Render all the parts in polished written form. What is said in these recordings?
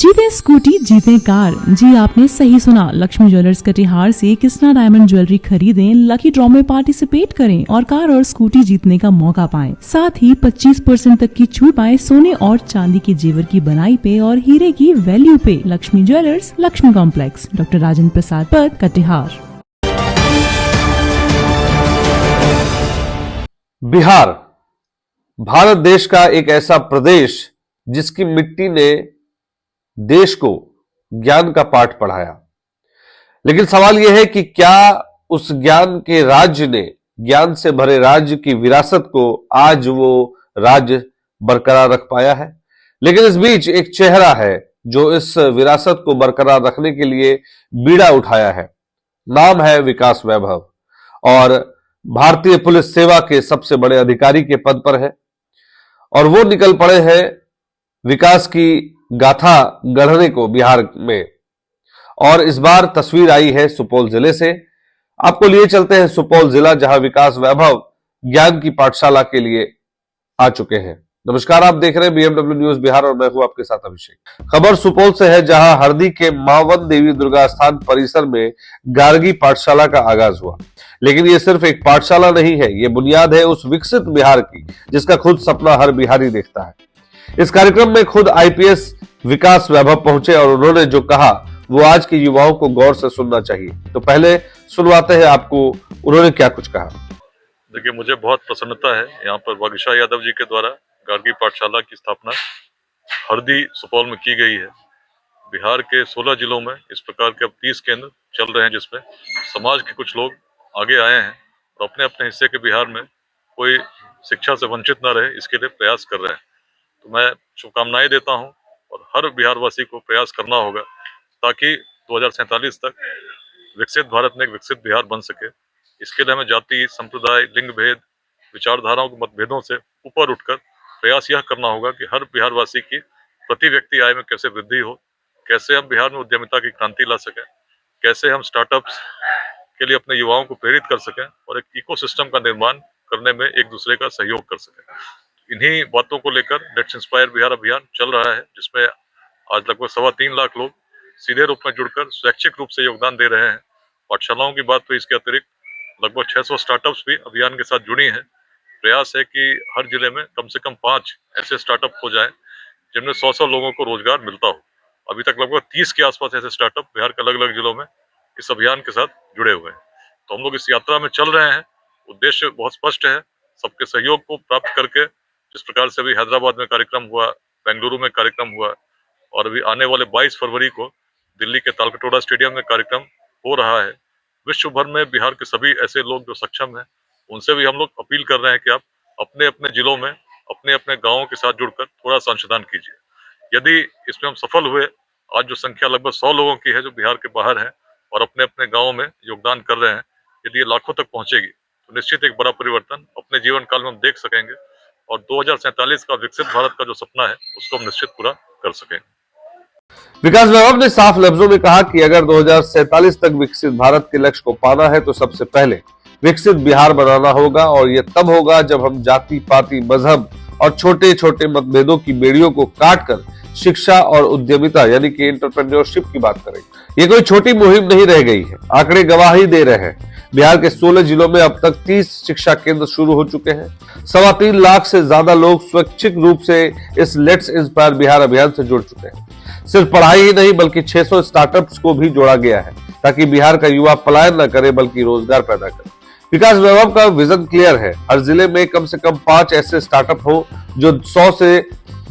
जीते स्कूटी जीते कार। जी आपने सही सुना, लक्ष्मी ज्वेलर्स कटिहार से कृष्णा डायमंड ज्वेलरी खरीदें, लकी ड्रॉ में पार्टिसिपेट करें और कार और स्कूटी जीतने का मौका पाएं। साथ ही 25% तक की छूट पाएं सोने और चांदी के जेवर की बनाई पे और हीरे की वैल्यू पे। Lakshmi jewellers, Lakshmi complex, doctor Rajendra Prasad Path, Katihar. Bihar Bharat देश का एक ऐसा प्रदेश जिसकी मिट्टी ने देश को ज्ञान का पाठ पढ़ाया। लेकिन सवाल यह है कि क्या उस ज्ञान के राज्य ने, ज्ञान से भरे राज्य की विरासत को आज वो राज्य बरकरार रख पाया है? लेकिन इस बीच एक चेहरा है जो इस विरासत को बरकरार रखने के लिए बीड़ा उठाया है। नाम है विकास वैभव और भारतीय पुलिस सेवा के सबसे बड़े अधिकारी के पद पर है और वो निकल पड़े हैं विकास की गाथा गढ़ने को बिहार में। और इस बार तस्वीर आई है सुपौल जिले से। आपको लिए चलते हैं सुपौल जिला, जहां विकास वैभव ज्ञान की पाठशाला के लिए आ चुके हैं। नमस्कार, आप देख रहे हैं बीएमडब्ल्यू न्यूज बिहार और मैं हूं आपके साथ अभिषेक। खबर सुपौल से है, जहां हरदी के मावन देवी दुर्गा स्थान परिसर में गार्गी पाठशाला का आगाज हुआ। लेकिन ये सिर्फ एक पाठशाला नहीं है, ये बुनियाद है उस विकसित बिहार की जिसका खुद सपना हर बिहारी देखता है। इस कार्यक्रम में खुद आईपीएस विकास वैभव पहुंचे और उन्होंने जो कहा वो आज के युवाओं को गौर से सुनना चाहिए। तो पहले सुनवाते हैं आपको उन्होंने क्या कुछ कहा। देखिए, मुझे बहुत प्रसन्नता है यहाँ पर भाग्यशाह यादव जी के द्वारा गार्गी पाठशाला की स्थापना हरदी सुपौल में की गई है। बिहार के 16 जिलों में इस प्रकार के अब 30 केंद्र चल रहे हैं जिसमें समाज के कुछ लोग आगे आए हैं और अपने अपने हिस्से के बिहार में कोई शिक्षा से वंचित न रहे, इसके लिए प्रयास कर रहे हैं। तो मैं शुभकामनाएं देता हूं और हर बिहारवासी को प्रयास करना होगा ताकि 2047 तक विकसित भारत में एक विकसित बिहार बन सके। इसके लिए हमें जाति, संप्रदाय, लिंग भेद, विचारधाराओं के मतभेदों से ऊपर उठकर प्रयास यह करना होगा कि हर बिहारवासी की प्रति व्यक्ति आय में कैसे वृद्धि हो, कैसे हम बिहार में उद्यमिता की क्रांति ला सकें, कैसे हम स्टार्टअप्स के लिए अपने युवाओं को प्रेरित कर सकें और एक इकोसिस्टम का निर्माण करने में एक दूसरे का सहयोग कर सकें। इन्हीं बातों को लेकर लेट्स इंस्पायर बिहार अभियान चल रहा है, जिसमें आज लगभग 3.25 लाख लोग सीधे रूप में जुड़कर स्वैच्छिक रूप से योगदान दे रहे हैं। पाठशालाओं की बात तो इसके अतिरिक्त लगभग 600 स्टार्टअप्स भी अभियान के साथ जुड़ी हैं। प्रयास है कि हर जिले में कम से कम 5 ऐसे स्टार्टअप हो जाएं जिनमें 100 लोगों को रोजगार मिलता हो। अभी तक लगभग 30 के आसपास ऐसे स्टार्टअप बिहार के अलग अलग जिलों में इस अभियान के साथ जुड़े हुए हैं। तो हम लोग इस यात्रा में चल रहे हैं। उद्देश्य बहुत स्पष्ट है, सबके सहयोग को प्राप्त करके, जिस प्रकार से अभी हैदराबाद में कार्यक्रम हुआ, बेंगलुरु में कार्यक्रम हुआ और अभी आने वाले 22 फरवरी को दिल्ली के तालकटोरा स्टेडियम में कार्यक्रम हो रहा है। विश्व भर में बिहार के सभी ऐसे लोग जो सक्षम हैं, उनसे भी हम लोग अपील कर रहे हैं कि आप अपने अपने जिलों में, अपने अपने गाँवों के साथ जुड़कर थोड़ा सा अंशदान कीजिए। यदि इसमें हम सफल हुए, आज जो संख्या लगभग 100 लोगों की है जो बिहार के बाहर है और अपने अपने गाँव में योगदान कर रहे हैं, यदि ये लाखों तक पहुंचेगी तो निश्चित एक बड़ा परिवर्तन अपने जीवन काल में हम देख सकेंगे और 2047 का विकसित भारत का जो सपना है उसको हम निश्चित पूरा कर सकेंगे। विकास वैभव ने साफ लफ्जों में कहा कि अगर 2047 तक विकसित भारत के लक्ष्य को पाना है तो सबसे पहले विकसित बिहार बनाना होगा और यह तब होगा जब हम जाति, पाति, मजहब और छोटे छोटे मतभेदों की बेड़ियों को काटकर शिक्षा और उद्यमिता यानी कि एंटरप्रेन्योरशिप की बात करेंगे। ये कोई छोटी मुहिम नहीं रह गई है, आंकड़े गवाही दे रहे हैं। बिहार के 16 जिलों में अब तक 30 शिक्षा केंद्र शुरू हो चुके हैं। 3.25 लाख से ज्यादा लोग स्वैच्छिक रूप से इस लेट्स इंस्पायर बिहार अभियान से जुड़ चुके हैं। सिर्फ पढ़ाई ही नहीं बल्कि 600 स्टार्टअप्स को भी जोड़ा गया है ताकि बिहार का युवा पलायन न करे बल्कि रोजगार पैदा करे। विकास वैभव का विजन क्लियर है, हर जिले में कम से कम 5 ऐसे स्टार्टअप हो जो 100 से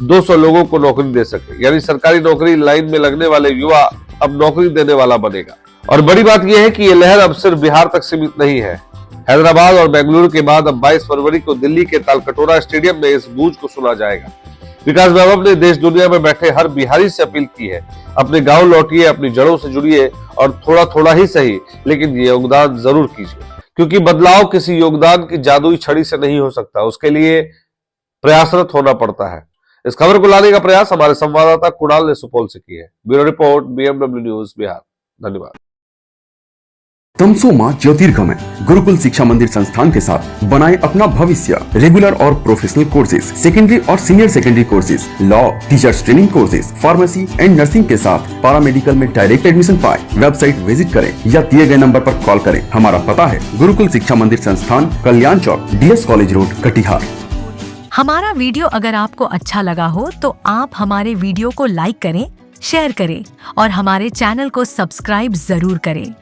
200 लोगों को नौकरी दे सके, यानी सरकारी नौकरी लाइन में लगने वाले युवा अब नौकरी देने वाला बनेगा। और बड़ी बात यह है कि यह लहर अब सिर्फ बिहार तक सीमित नहीं है। हैदराबाद और बेंगलुरु के बाद अब 22 फरवरी को दिल्ली के तालकटोरा स्टेडियम में इस गूंज को सुना जाएगा। विकास वैभव ने देश दुनिया में बैठे हर बिहारी से अपील की है, अपने गांव लौटिए, अपनी जड़ों से जुड़िए और थोड़ा थोड़ा ही सही लेकिन ये योगदान जरूर कीजिए, क्योंकि बदलाव किसी योगदान की जादुई छड़ी से नहीं हो सकता, उसके लिए प्रयासरत होना पड़ता है। इस खबर को लाने का प्रयास हमारे संवाददाता कुणाल ने सुपौल से की है। Bureau report, BMW news Bihar. धन्यवाद। तमसोमा ज्योतिर्गमय गुरुकुल शिक्षा मंदिर संस्थान के साथ बनाए अपना भविष्य। रेगुलर और प्रोफेशनल कोर्सेज, सेकेंडरी और senior secondary courses, law, teachers training courses, pharmacy and nursing के साथ पैरामेडिकल में डायरेक्ट एडमिशन पाए। वेबसाइट विजिट करें या दिए गए नंबर पर कॉल करें। हमारा पता है गुरुकुल शिक्षा मंदिर संस्थान, कल्याण चौक, DS कॉलेज रोड, कटिहार। हमारा वीडियो अगर आपको अच्छा लगा हो तो आप हमारे वीडियो को लाइक करें, शेयर करें और हमारे चैनल को सब्सक्राइब जरूर करें।